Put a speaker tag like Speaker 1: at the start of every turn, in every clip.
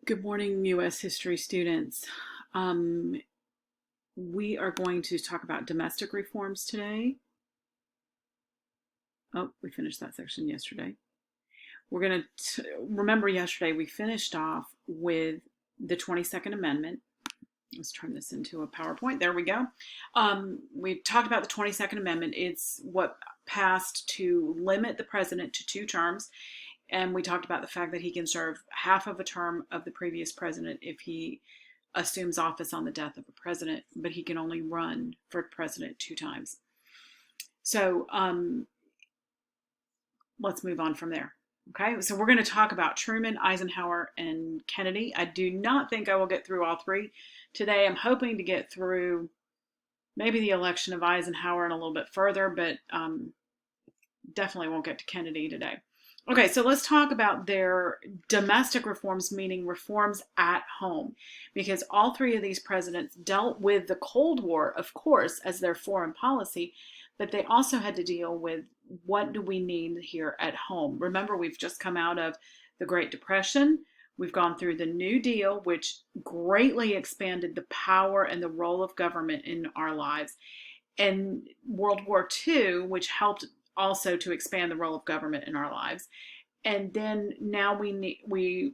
Speaker 1: Good morning, U.S. history students. Um, we are going to talk about domestic reforms today. Oh, we finished that section yesterday. We're going to remember yesterday we finished off with the 22nd Amendment. Let's turn this into a PowerPoint. There we go. We talked about the 22nd Amendment. It's what passed to limit the president to 2 terms. And we talked about the fact that he can serve half of a term of the previous president if he assumes office on the death of a president, but he can only run for president 2 times. So let's move on from there. Okay, so we're going to talk about Truman, Eisenhower, and Kennedy. I do not think I will get through all 3 today. I'm hoping to get through maybe the election of Eisenhower and a little bit further, but definitely won't get to Kennedy today. Okay, so let's talk about their domestic reforms, meaning reforms at home, because all 3 of these presidents dealt with the Cold War, of course, as their foreign policy, but they also had to deal with what do we need here at home. Remember, we've just come out of the Great Depression. We've gone through the New Deal, which greatly expanded the power and the role of government in our lives, and World War II, which helped also to expand the role of government in our lives. And then now we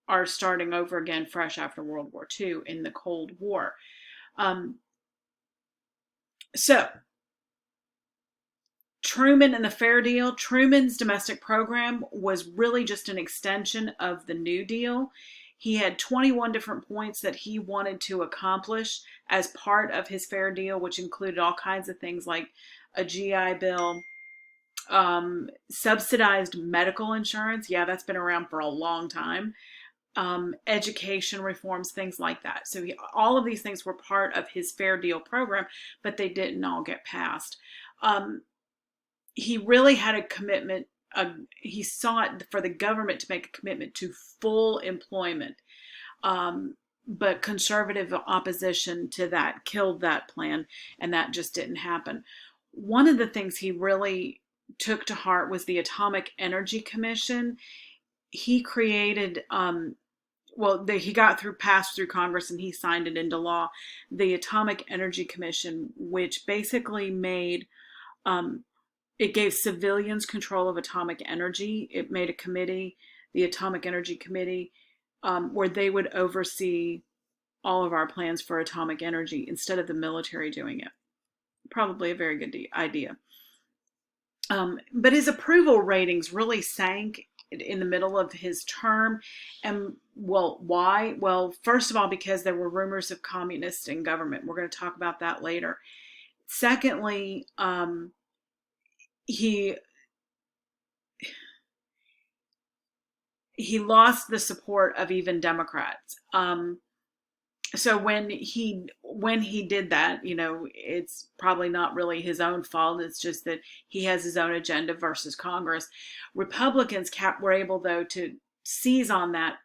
Speaker 1: are starting over again fresh after World War II in the Cold War. So Truman and the Fair Deal, Truman's domestic program was really just an extension of the New Deal. He had 21 different points that he wanted to accomplish as part of his Fair Deal, which included all kinds of things like a GI Bill, subsidized medical insurance. Yeah, that's been around for a long time. Education reforms, things like that. So all of these things were part of his Fair Deal program, but they didn't all get passed. He really had a commitment. He sought for the government to make a commitment to full employment. But conservative opposition to that killed that plan, and that just didn't happen. One of the things he really took to heart was the Atomic Energy Commission. He created, he got passed through Congress and he signed it into law, the Atomic Energy Commission, which basically made, it gave civilians control of atomic energy. It made a committee, the Atomic Energy Committee, where they would oversee all of our plans for atomic energy instead of the military doing it. Probably a very good idea. But his approval ratings really sank in the middle of his term. And well, why? Well, first of all, because there were rumors of communists in government. We're going to talk about that later. Secondly, he lost the support of even Democrats. So when he did that, it's probably not really his own fault. It's just that he has his own agenda versus Congress. Republicans were able, though, to seize on that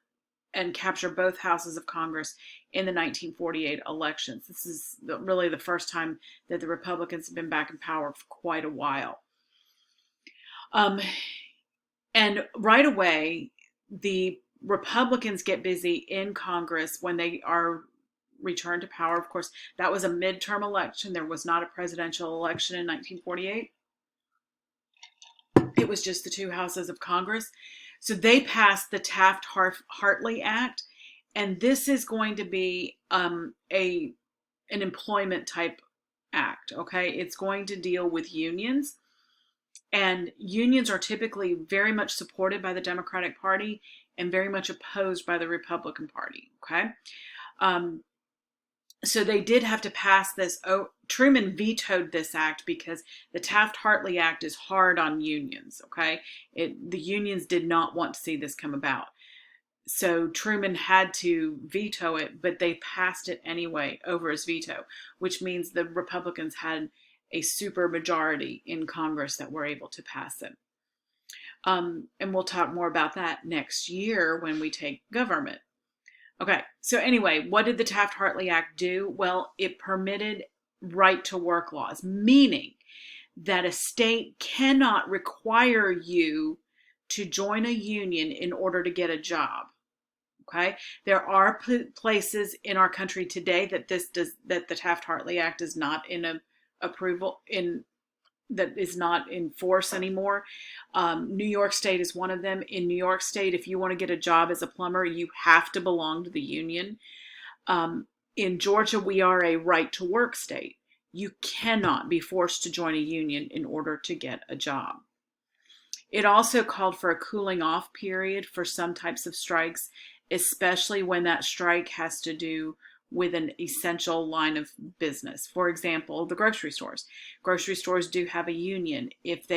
Speaker 1: and capture both houses of Congress in the 1948 elections. This is really the first time that the Republicans have been back in power for quite a while. And right away, the Republicans get busy in Congress when they are returned to power. Of course, that was a midterm election. There was not a presidential election in 1948. It was just the 2 houses of Congress. So they passed the Taft-Hartley Act, and this is going to be an employment type act. Okay, it's going to deal with unions. And unions are typically very much supported by the Democratic Party and very much opposed by the Republican Party. Okay. So they did have to pass this. Truman vetoed this act because the Taft-Hartley Act is hard on unions. Okay. The unions did not want to see this come about. So Truman had to veto it, but they passed it anyway over his veto, which means the Republicans had a super majority in Congress that were able to pass it. And we'll talk more about that next year when we take government. Okay, so anyway, what did the Taft-Hartley Act do? Well, it permitted right-to-work laws, meaning that a state cannot require you to join a union in order to get a job. Okay, there are places in our country today that that the Taft-Hartley Act is not in approval in that is not in force anymore. New York State is one of them. In New York State, if you want to get a job as a plumber, you have to belong to the union. In Georgia, we are a right to work state. You cannot be forced to join a union in order to get a job. It also called for a cooling off period for some types of strikes, especially when that strike has to do with an essential line of business. For example, the grocery stores. Grocery stores do have a union. If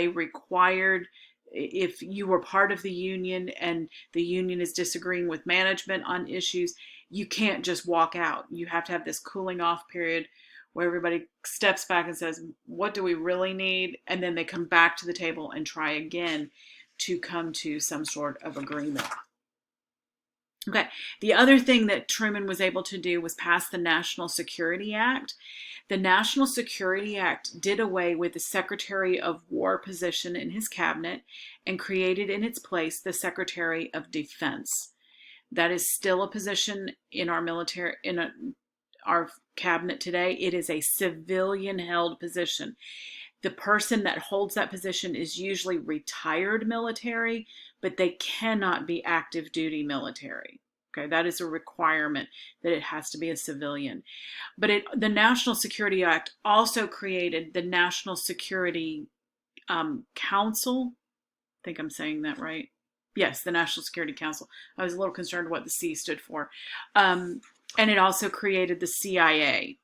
Speaker 1: you were part of the union and the union is disagreeing with management on issues, you can't just walk out. You have to have this cooling off period where everybody steps back and says, what do we really need? And then they come back to the table and try again to come to some sort of agreement. Okay, the other thing that Truman was able to do was pass the National Security Act. The National Security Act did away with the Secretary of War position in his cabinet and created in its place the Secretary of Defense. That is still a position in our military, our cabinet today. It is a civilian-held position. The person that holds that position is usually retired military, but they cannot be active duty military. Okay, that is a requirement that it has to be a civilian. But the National Security Act also created the National Security Council. I think I'm saying that right. Yes, the National Security Council. I was a little concerned what the C stood for. And it also created the CIA.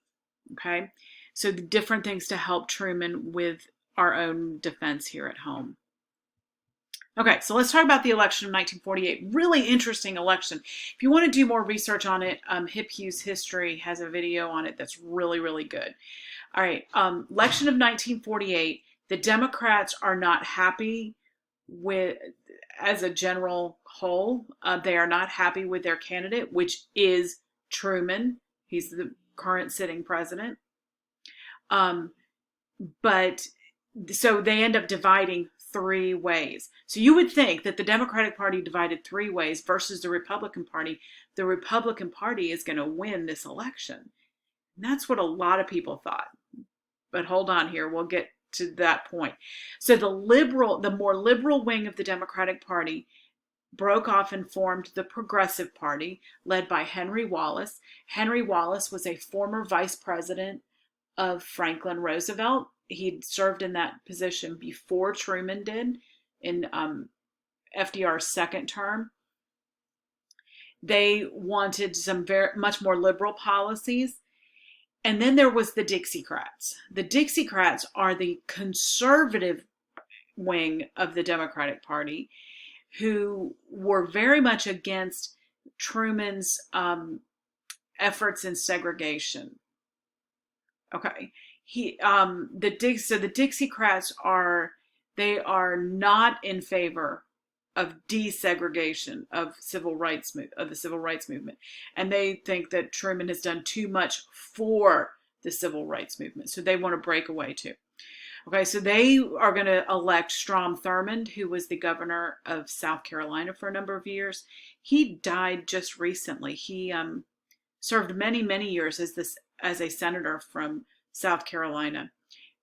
Speaker 1: Okay, so the different things to help Truman with our own defense here at home. Okay, so let's talk about the election of 1948. Really interesting election. If you want to do more research on it, Hip Hughes History has a video on it that's really, really good. All right, election of 1948. The Democrats are not happy with, as a general whole, they are not happy with their candidate, which is Truman. He's the current sitting president. But so they end up dividing three ways. So you would think that the Democratic Party divided three ways versus the Republican Party. The Republican Party is going to win this election. And that's what a lot of people thought. But hold on here, we'll get to that point. So the more liberal wing of the Democratic Party broke off and formed the Progressive Party, led by Henry Wallace. Henry Wallace was a former vice president of Franklin Roosevelt. He'd served in that position before Truman did, in FDR's second term. They wanted some much more liberal policies. And then there was the Dixiecrats. The Dixiecrats are the conservative wing of the Democratic Party, who were very much against Truman's efforts in segregation. Okay, so the Dixiecrats are not in favor of desegregation of the civil rights movement, and they think that Truman has done too much for the civil rights movement, so they want to break away too. Okay, so they are going to elect Strom Thurmond, who was the governor of South Carolina for a number of years. He died just recently. He served many, many years as a senator from South Carolina.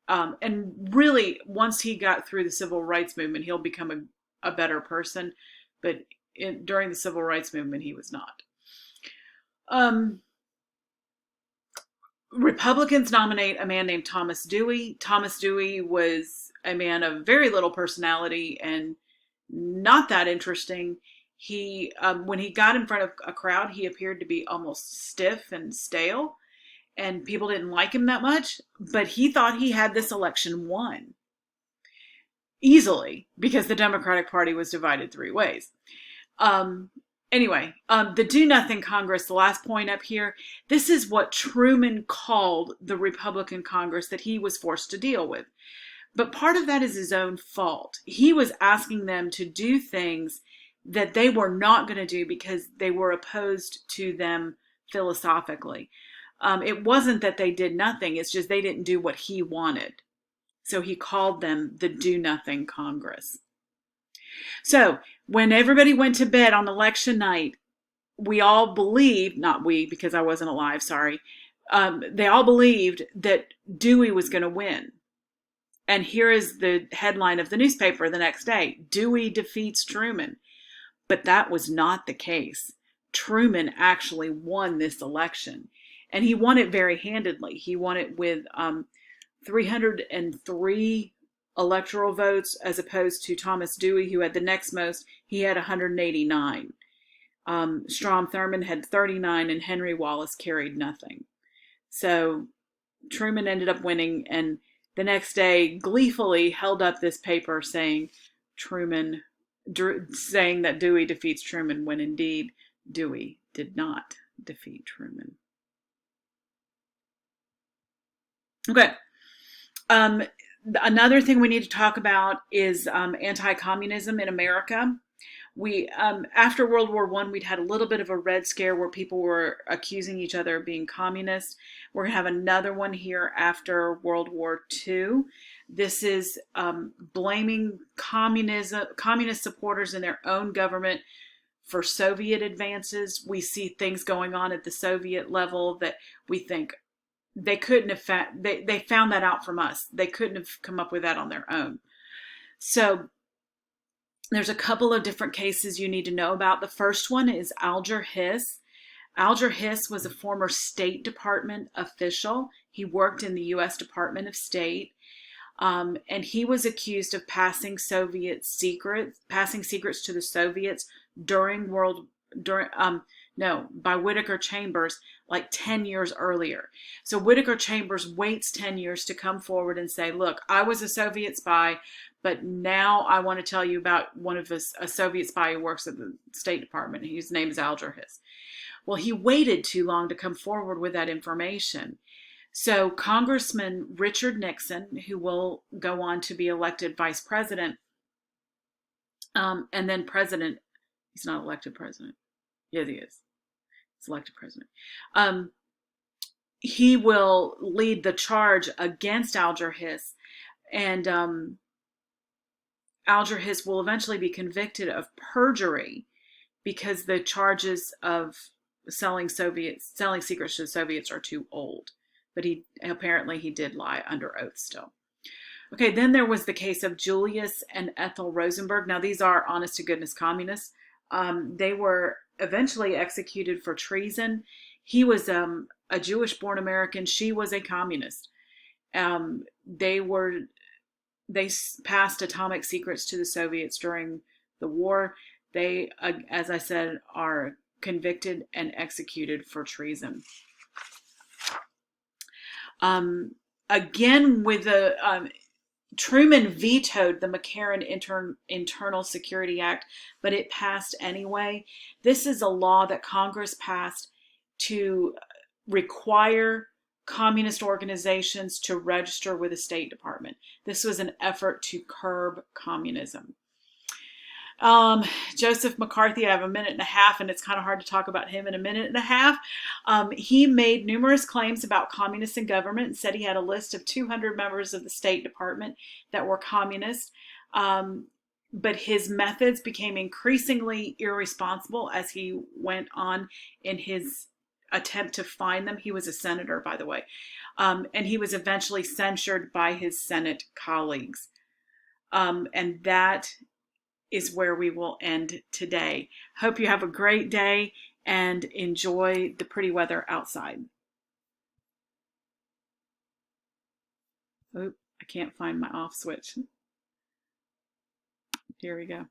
Speaker 1: And really, once he got through the civil rights movement, he'll become a better person. But during the civil rights movement, he was not. Republicans nominate a man named Thomas Dewey. Thomas Dewey was a man of very little personality and not that interesting. He, when he got in front of a crowd, he appeared to be almost stiff and stale, and people didn't like him that much, but he thought he had this election won easily because the Democratic Party was divided three ways. Anyway, the Do Nothing Congress, the last point up here, this is what Truman called the Republican Congress that he was forced to deal with. But part of that is his own fault. He was asking them to do things that they were not going to do because they were opposed to them philosophically. It wasn't that they did nothing, it's just they didn't do what he wanted. So he called them the Do Nothing Congress. So when everybody went to bed on election night, we all believed, not we because I wasn't alive, sorry, they all believed that Dewey was going to win. And here is the headline of the newspaper the next day: Dewey defeats Truman. But that was not the case. Truman actually won this election, and he won it very handedly. He won it with 303 electoral votes, as opposed to Thomas Dewey, who had the next most. He had 189. Strom Thurmond had 39, and Henry Wallace carried nothing. So Truman ended up winning, and the next day gleefully held up this paper saying that Dewey defeats Truman, when indeed Dewey did not defeat Truman. Okay. Another thing we need to talk about is anti-communism in America. We after World War I, we'd had a little bit of a Red Scare where people were accusing each other of being communist. We're going to have another one here after World War II. This is blaming communist supporters in their own government for Soviet advances. We see things going on at the Soviet level that we think they couldn't have they found that out from us. They couldn't have come up with that on their own. So there's a couple of different cases you need to know about. The first one is Alger Hiss. Alger Hiss was a former State Department official. He worked in the U.S. Department of State. And he was accused of passing secrets to the Soviets by Whittaker Chambers, like 10 years earlier. So Whittaker Chambers waits 10 years to come forward and say, look, I was a Soviet spy, but now I want to tell you about a Soviet spy who works at the State Department. His name is Alger Hiss. Well, he waited too long to come forward with that information. So Congressman Richard Nixon, who will go on to be elected vice president, and then president, he's not elected president. Yes, he is. He's elected president. He will lead the charge against Alger Hiss, and Alger Hiss will eventually be convicted of perjury because the charges of selling secrets to the Soviets are too old. But he did lie under oath still. Okay, then there was the case of Julius and Ethel Rosenberg. Now, these are honest-to-goodness communists. They were eventually executed for treason. He was a Jewish-born American. She was a communist. They passed atomic secrets to the Soviets during the war. They, as I said, are convicted and executed for treason. Again, with the Truman vetoed the McCarran Internal Security Act, but it passed anyway. This is a law that Congress passed to require communist organizations to register with the State Department. This was an effort to curb communism. Joseph McCarthy, I have a minute and a half, and it's kind of hard to talk about him in a minute and a half. He made numerous claims about communists in government and said he had a list of 200 members of the State Department that were communist. But his methods became increasingly irresponsible as he went on in his attempt to find them. He was a senator, by the way. And he was eventually censured by his Senate colleagues. And that is where we will end today. Hope you have a great day and enjoy the pretty weather outside. Oh, I can't find my off switch. Here we go.